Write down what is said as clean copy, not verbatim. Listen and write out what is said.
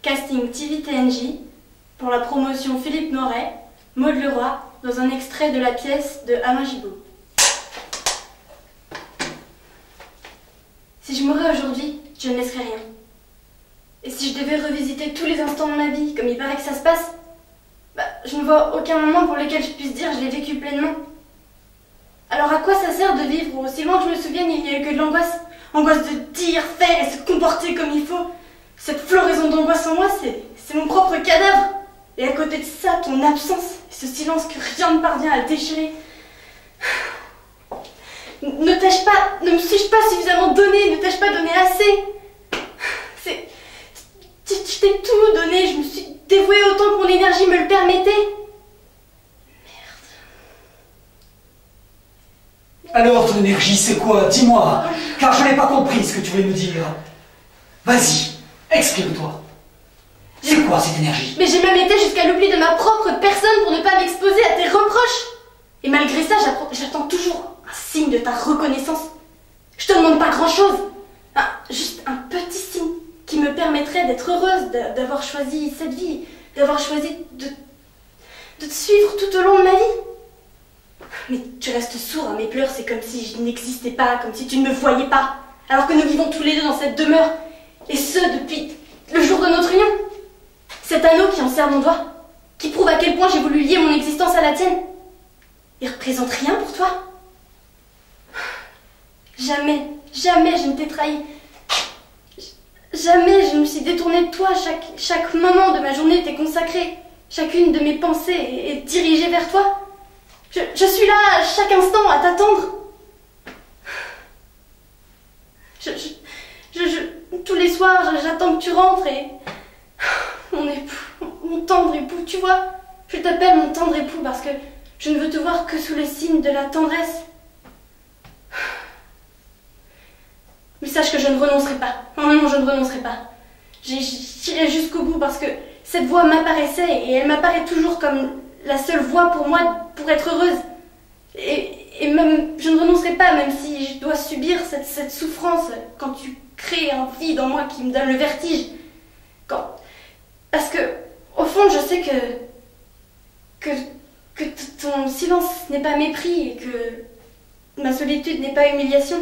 Casting TV TNJ pour la promotion Philippe Moret, Maud Leroy, dans un extrait de la pièce de Alain Gibault. Si je mourais aujourd'hui, je ne laisserais rien. Et si je devais revisiter tous les instants de ma vie, comme il paraît que ça se passe, je ne vois aucun moment pour lequel je puisse dire je l'ai vécu pleinement. Alors à quoi ça sert de vivre où, aussi loin que je me souvienne, il n'y a eu que de l'angoisse? Angoisse de dire, faire et se comporter comme il faut. Cette floraison d'angoisse en moi, c'est mon propre cadavre. Et à côté de ça, ton absence, et ce silence que rien ne parvient à déchirer. Ne me suis-je pas suffisamment donné? Ne t'ai-je pas donné assez? Je t'ai tout donné, je me suis dévouée autant que mon énergie me le permettait. Alors, ton énergie, c'est quoi? Dis-moi, car je n'ai pas compris ce que tu voulais me dire. Vas-y, exprime-toi. C'est quoi cette énergie? Mais j'ai même été jusqu'à l'oubli de ma propre personne pour ne pas m'exposer à tes reproches. Et malgré ça, j'attends toujours un signe de ta reconnaissance. Je te demande pas grand-chose. Juste un petit signe qui me permettrait d'être heureuse, d'avoir choisi cette vie, d'avoir choisi de te suivre tout au long de ma vie. Mais tu restes sourd à mes pleurs, c'est comme si je n'existais pas, comme si tu ne me voyais pas, alors que nous vivons tous les deux dans cette demeure, et ce depuis le jour de notre union. Cet anneau qui enserre mon doigt, qui prouve à quel point j'ai voulu lier mon existence à la tienne, il représente rien pour toi? Jamais, jamais je ne t'ai trahi. Jamais je me suis détournée de toi. Chaque moment de ma journée t'est consacré. Chacune de mes pensées est dirigée vers toi. Je suis là chaque instant à t'attendre. Tous les soirs, j'attends que tu rentres et... Mon époux, mon tendre époux, tu vois, je t'appelle mon tendre époux parce que je ne veux te voir que sous le signe de la tendresse. Mais sache que je ne renoncerai pas. Non, je ne renoncerai pas. J'irai jusqu'au bout parce que cette voie m'apparaissait et elle m'apparaît toujours comme la seule voie pour moi pour être heureuse. Et même, je ne renoncerai pas, même si je dois subir cette souffrance quand tu crées un vide en moi qui me donne le vertige. Parce que, au fond, je sais que ton silence n'est pas mépris et que ma solitude n'est pas humiliation.